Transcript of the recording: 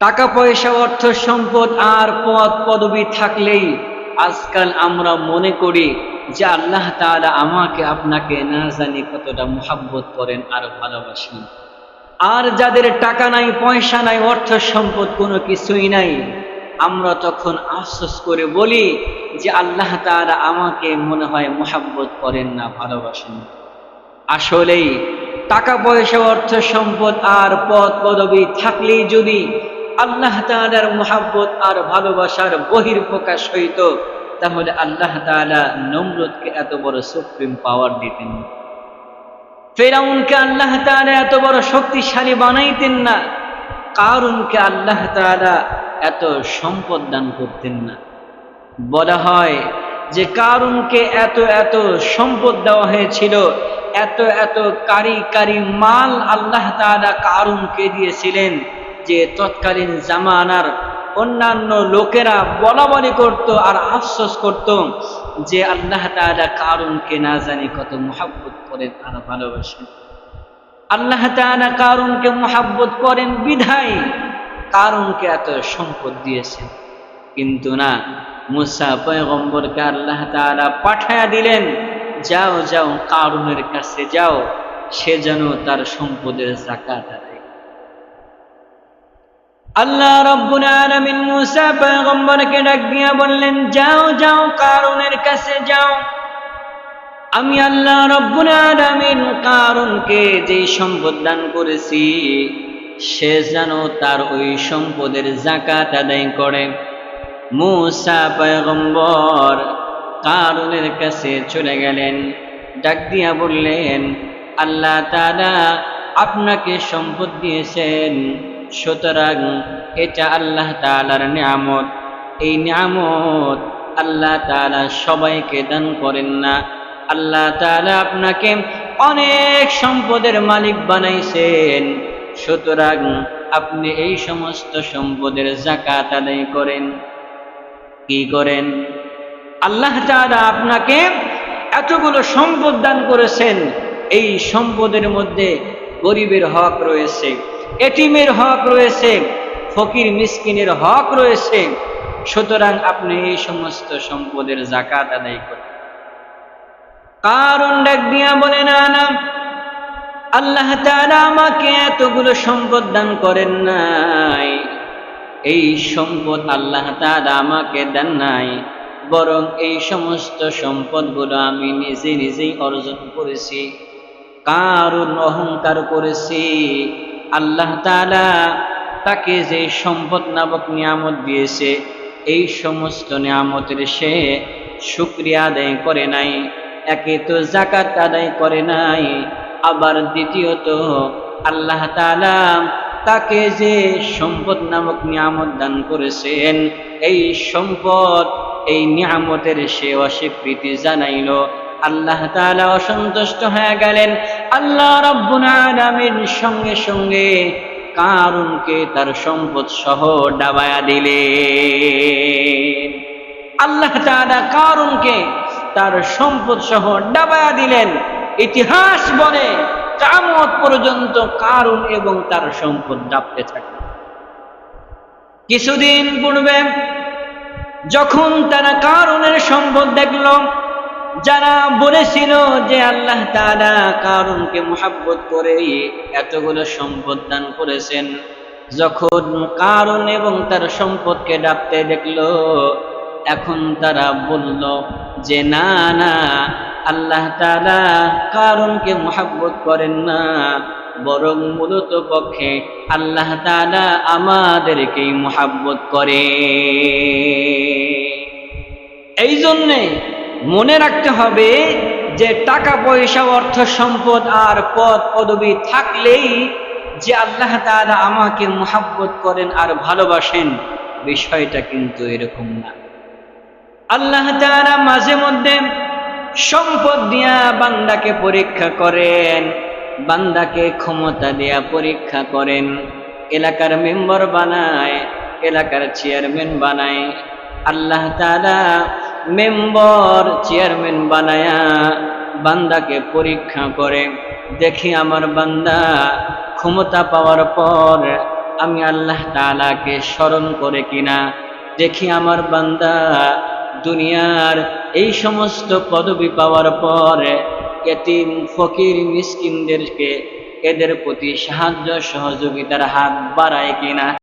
টাকা পয়সা অর্থ সম্পদ আর পদ পদবি থাকলেই আজকাল আমরা মনে করি যে আল্লাহ তাআলা আমাকে আপনাকে না জানি কতটা মুহাব্বত করেন আর ভালোবাসেন। আর যাদের টাকা নাই, পয়সা নাই, অর্থ সম্পদ কোনো কিছুই নাই, আমরা তখন আফসোস করে বলি যে আল্লাহ তাআলা আমাকে মনে হয় মুহাব্বত করেন না, ভালোবাসেন না। আসলেই টাকা পয়সা অর্থ সম্পদ আর পদ পদবি থাকলেই যদি আল্লাহ তাআলার মুহাব্বত আর ভালোবাসার বহির্প্রকাশ হইত, তাহলে আল্লাহ তাআলা নমরুদকে এত বড় সুপ্রিম পাওয়ার দিতেন না, ফিরআউনকে আল্লাহ তাআলা এত বড় শক্তিশালী বানাইতেন না, কারুনকে আল্লাহ তাআলা এত সম্পদ দান করতেন না। বলা হয় যে কারুনকে এত এত সম্পদ দেওয়া হয়েছিল, এত এত কারি কারি মাল আল্লাহ তাআলা কারুনকে দিয়েছিলেন যে তৎকালীন জামানার অন্যান্য লোকেরা বলা বলি করত আর আফসোস করত যে আল্লাহ তাআলা কারুনকে না জানি কত মুহাব্বত করেন আর ভালোবাসেন। আল্লাহ তাআলা কারুনকে মুহাব্বত করেন বিধায় কারুনকে এত সম্পদ দিয়েছেন। কিন্তু না, মুসা পয়গম্বরকে আল্লাহ তাআলা পাঠায়া দিলেন, যাও যাও কারুনের কাছে যাও, সে যেন তার সম্পদের যাকাত আদায়। আল্লাহ রাব্বুল আলামিন মুসা পয়গম্বরকে ডাক দিয়া বললেন, যাও যাও কারুনের কাছে যাও, আমি আল্লাহ রাব্বুল আলামিন কারুনকে যে সম্পদ দান করেছি সে যেন তার ওই সম্পদের যাকাত আদায় করে। মুসা পয়গম্বর কারুনের কাছে চলে গেলেন, ডাক দিয়া বললেন, আল্লাহ তাআলা আপনাকে সম্পদ দিয়েছেন, সুতরাং এটা আল্লাহ তাআলার নিয়ামত। এই নিয়ামত আল্লাহ তাআলা সবাইকে দান করেন না। আল্লাহ তাআলা আপনাকে অনেক সম্পদের মালিক বানাইছেন, সুতরাং আপনি এই সমস্ত সম্পদের যাকাত আদায় করেন। কি করেন? আল্লাহ তাআলা আপনাকে এতগুলো সম্পদ দান করেছেন, এই সম্পদের মধ্যে গরিবের হক রয়েছে, এতিমের হক রয়েছে, ফকির মিসকিনের হক রয়েছে, সুতরাং আপনি এই সমস্ত সম্পদের যাকাত আদায় করেন। কারুন ডাক দিয়া বলে, না না, আল্লাহ তাআলা আমাকে এতগুলো সম্পদ দান করেন নাই, এই সম্পদ আল্লাহ তাআলা আমাকে দেন নাই, বরং এই সমস্ত সম্পদগুলো আমি নিজে নিজেই অর্জন করেছি। কারুন অহংকার করেছি, আল্লাহ তাআলা তাকে যে সম্পদ নামক নিয়ামত দিয়েছে এই সমস্ত নিয়ামতের সে শুকরিয়া আদায় করে নাই। একে তো যাকাত আদায় করে নাই, আবার দ্বিতীয়ত আল্লাহ তাআলা তাকে যে সম্পদ নামক নিয়ামত দান করেছেন এই সম্পদ, এই নিয়ামতের সে অস্বীকৃতি জানাইল। আল্লাহ তাআলা অসন্তুষ্ট হয়ে গেলেন। আল্লাহ রাব্বুল আলামিন সঙ্গে সঙ্গে কারুনকে তার সম্পদ সহ ডাবায়া দিলেন। আল্লাহ তাআলা কারুনকে তার সম্পদ সহ ডাবায়া দিলেন। ইতিহাস বলে কিয়ামত পর্যন্ত কারুন এবং তার সম্পদ ডাবতে থাকে। কিছুদিন পূর্বে যখন তারা কারুনের সম্পদ দেখল, যারা বলেছিল যে আল্লাহ তাআলা কারুনকে মুহাব্বত করে এতগুলো সম্পদ দান করেছেন, যখন কারুন এবং তার সম্পদকে ডাবতে দেখল, এখন তারা বলল যে না না, আল্লাহ তাআলা কারুনকে মুহাব্বত করেন না, বরং মূলত পক্ষে আল্লাহ তাআলা আমাদেরকেই মুহাব্বত করে। এই জন্যে মনে রাখতে হবে যে টাকা পয়সা অর্থ সম্পদ আর পদ পদবি থাকলেই যে আল্লাহ তাআলা আমাকে মুহাব্বত করেন আর ভালোবাসেন, বিষয়টা কিন্তু এরকম না। আল্লাহ তাআলা মাঝে মধ্যে সম্পদ দিয়া বান্দাকে পরীক্ষা করেন, বান্দাকে ক্ষমতা দিয়া পরীক্ষা করেন, এলাকার মেম্বার বানায়, এলাকার চেয়ারম্যান বানায়। আল্লাহ তাআলা মেম্বার চেয়ারম্যান বানায়া বান্দাকে পরীক্ষা করে, দেখি আমার বান্দা ক্ষমতা পাওয়ার পর আমি আল্লাহ তাআলাকে স্মরণ করে কিনা। দেখি আমার বান্দা দুনিয়ার এই সমস্ত পদবি পাওয়ার পর এতিম ফকির মিসকিনদেরকে এদের প্রতি সাহায্য সহযোগিতার হাত বাড়ায় কিনা।